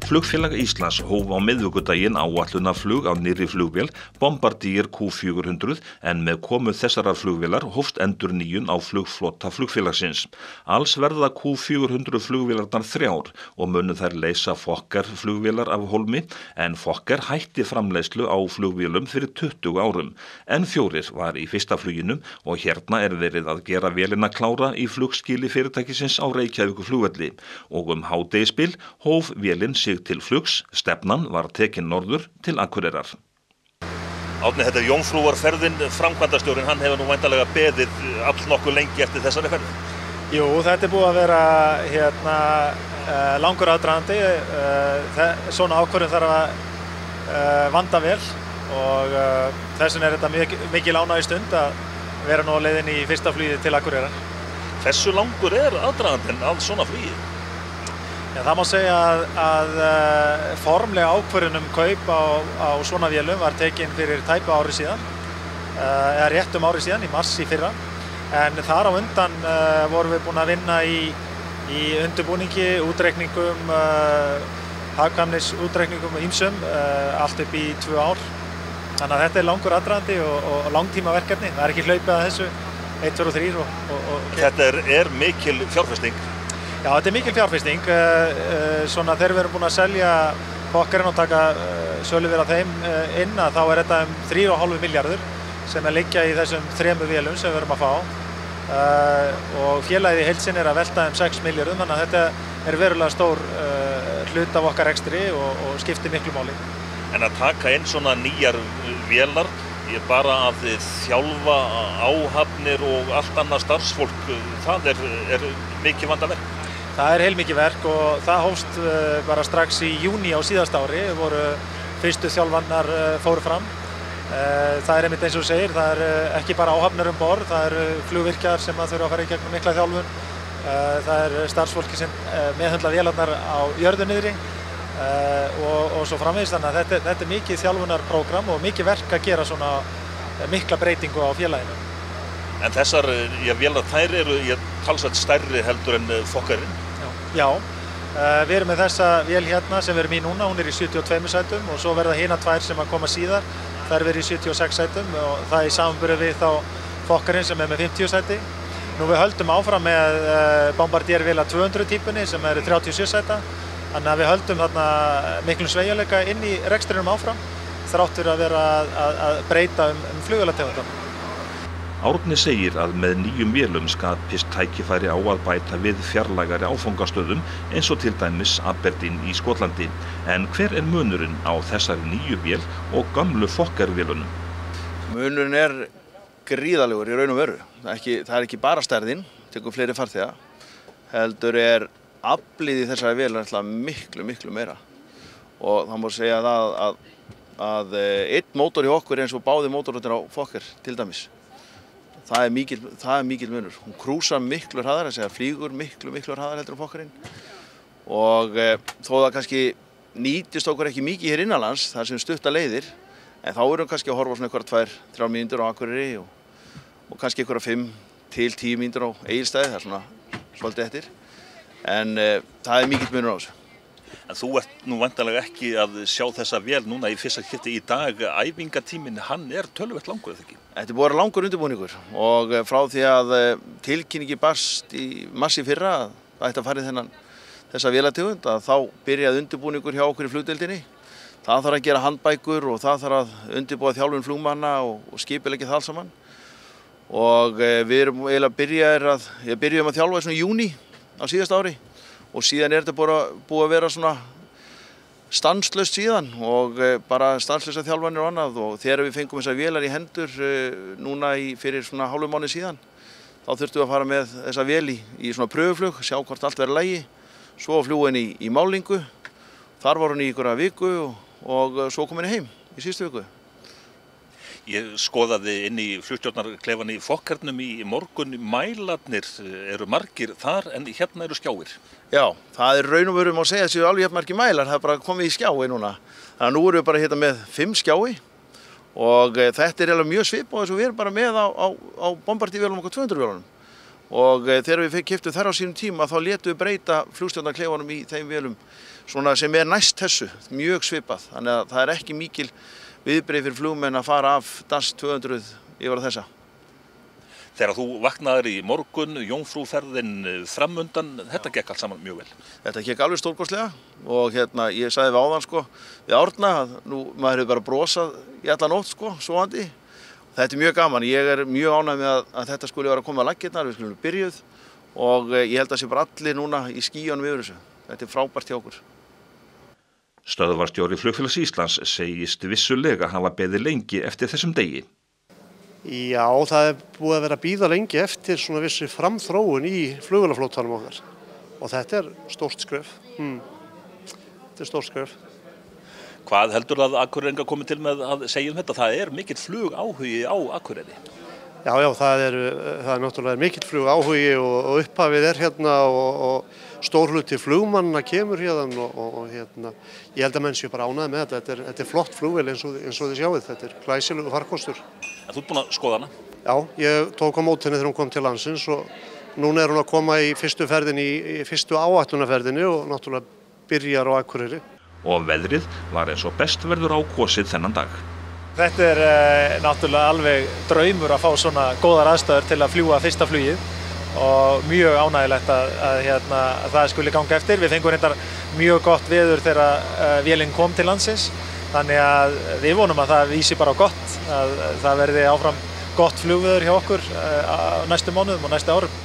Flugfélag Íslands hóf á miðvikudaginn áætlunarflug á nýrri flugvél Bombardier Q400 en með komu þessarar flugvélar hófst endurnýjun á flugflota flugfélagsins. Alls verða Q400 flugvélarnar 3 og munu þær leysa Fokker flugvélar af hólmi en Fokker hætti framleiðslu á flugvélum fyrir 20 árum. N4 var í fyrsta fluginu og hérna er verið að gera vélina klára í flugskili fyrirtækisins á Reykjavíkurflugvelli og hádegisbil hóf vélin sig til flugs, stefnan var tekin norður til Akureyrar. Árni, þetta er jómfrúarferðin, framkvæmdastjórinn, hann hefur nú væntanlega beðið allnokkuð lengi eftir þessari ferð. Jú, þetta er búið að vera langur aðdragandi. Svona ákvörðun þarf að vanda vel og þess vegna er þetta mikil ánægju stund að vera nú á leiðinni í fyrsta flugi til Akureyrar. Hversu langur er aðdragandinn að svona flugi? Já, það má segja að formlega ákvörðun kaup á svona vélum var tekin fyrir tæpu ári síðan, eða rétt ári síðan, í mars í fyrra. En þar á undan vorum við búin að vinna í undirbúningi, útreikningum, hagkvæmnisútreikningum ýmsum, allt upp í 2 ár. Þannig að þetta er langur aðdragandi og langtímaverkefni. Það er ekki hlaupið að þessu, 1, 2 og 3. Þetta er mikil fjárfesting. Já, þetta er mikil fjárfesting. Svona þegar við erum búin að selja Fokkerinn og taka söluvél af þeim inn, þá er þetta 3,5 milljarður sem liggja í þessum 3 vélum sem við erum að fá. Og félagið í heild sinni er að velta 6 milljörðum, þannig að þetta er verulega stór hlut af okkar rekstri og skiptir miklu máli. En að taka inn svona nýjar vélar, bara að þjálfa áhafnir og allt annað starfsfólk, það er mikið vandaverk. Það er heilmikið verk og það hófst bara strax í júní á síðasta ári, voru fyrstu þjálfannar fóru fram. Það er einmitt eins og þú segir, það er ekki bara áhafnir borð, það eru flugvirkjar sem þurfa að fara í gegnum mikla þjálfun, það er starfsfólki sem meðhöndla vélarnar á jörðu niðri og svo framvegis, þannig að þetta er mikið þjálfunarprógram og mikið verk að gera svona mikla breytingu á félaginu. En þessar vélar, þær eru talsvert stærri heldur en Fokkerinn? Já, við erum með þessa vél hérna sem við erum í núna, hún er í 72 sætum og svo verða hinar 2 sem að koma síðar, þær verða í 76 sætum og það í samanburði við þá Fokkerinn sem er með 50 sæti. Nú við höldum áfram með Bombardier vélar 200 típunni sem eru 37 sæta, þannig að við höldum þarna miklum sveigjanleika inn í rekstrinum áfram, þráttur að vera að breyta flugvélategundum. Árni segir að með nýjum vélum skapist tækifæri á að bæta við fjarlægari áfangastöðum eins og til dæmis Aberdeen í Skotlandi. En hver er munurinn á þessari nýju vél og gamlu Fokker-vélunum? Munurinn er gríðarlegur í raun og veru. Það er ekki bara stærðin, tekur fleiri farþega, heldur er aflið í þessari vél miklu meira. Og það má segja að einn mótor í okkur eins og báði mótorarnir á Fokker til dæmis. Það er mikil munur. Hún krúsar miklu hraðar, flýgur miklu hraðar heldur en Fokkerinn. Og þó það kannski nýtist okkur ekki mikið hér innanlands, það sem stutta leiðir, en þá erum við kannski að horfa svona einhverjar 2-3 mínútur á Akureyri og kannski einhverjar 5 til 10 mínútur á Egilsstaði, það er svona svolítið eftir. En það er mikill munur á þessu. En þú ert nú væntanlega ekki að sjá þessa vél núna í fyrsta skipti í dag. Æfingatíminn, hann er töluvert langur, eða ekki? Þetta er búið að vera langur undirbúningur og frá því að tilkynningi barst í mars í fyrra að það ætti að fara í þessa vélategund að þá byrjaði undirbúningur hjá okkur í flugdeildinni. Það þarf að gera handbækur og það þarf að undirbúa þjálfun flugmanna og skipuleggja það allt saman. Og við erum eiginlega byrjuðum að þjálfa í svona júní á síðasta ári og síðan er þetta búið að vera svona stanslaust síðan og bara stanslausa þjálfanir og annað og þegar við fengum þessar vélar í hendur núna fyrir svona hálfum mánuði síðan þá þurftum við að fara með þessa vél í svona pröfuflug, sjá hvort allt verður í lagi, svo fljúga henni í málingu, þar var henni í einhverja viku og svo kom henni heim í síðustu viku. Ég skoðaði inn í flugstjórnarklefann í Fokkernum í morgun, mælarnir eru margir þar en hérna eru skjáir. Já, það er raun og veru má segja að séu alveg jafn margir mælar, það er bara komið í skjái núna. Þannig að nú erum við bara hérna með 5 skjái og þetta er mjög svipað eins og við erum bara með á Bombardier vélunum okkar 200 vélunum. og þegar við keyptum þær á sínum tíma þá létum við breyta flugstjórnarklefanum í þeim vélum svona sem næst þessu, mjög svipað. Þannig að það ekki mikil viðbrigði fyrir flugmenn að fara af DAS 200 yfir á þessa. Þegar þú vaknaðir í morgun, jómfrúferðin framundan, þetta gekk allt saman mjög vel. Þetta gekk alveg stórkostlega og ég sagði við áðan við Árna að nú maður hefur bara brosað í alla nótt sofandi. Þetta mjög gaman, ég mjög ánægð með að þetta skuli vera að koma að laggirnar, við skulum byrjuð og ég held að sé bara allir núna í skýjunum yfir þessu. Þetta frábært hjá okkur. Stöðvarstjóri Flugfélags Íslands segist vissulega hafa beðið lengi eftir þessum degi. Já, það búið að vera að bíða lengi eftir svona vissi framþróun í flugvélaflótanum okkar og þetta stórt skref. Þetta stórt skref. Hvað heldur að Akureyringar komið til með að segja þetta? Það mikill flugáhugi á Akureyri. Já, það náttúrulega mikill flugáhugi og upphafið hérna og stór hluti flugmanna kemur hérna og ég held að menn séu bara ánægðir með þetta. Þetta flott flugvél eins og þið sjáið, þetta glæsilegur farkostur. En þú ert búinn að skoða hana? Já, ég tók á móti henni þegar hún kom til landsins og núna hún að koma í fyrstu áætlunarferðinni og náttúrulega byrjar á Akureyri. Og veðrið var eins og best verður á kosið þennan dag. Þetta náttúrulega alveg draumur að fá svona góðar aðstæður til að fljúga fyrsta flugið og mjög ánægilegt að það skuli ganga eftir. Við fengum reyndar mjög gott veður þegar vélin kom til landsins, þannig að við vonum að það vísi bara á gott, að það verði áfram gott flugveður hjá okkur á næstu mánuðum og næstu árum.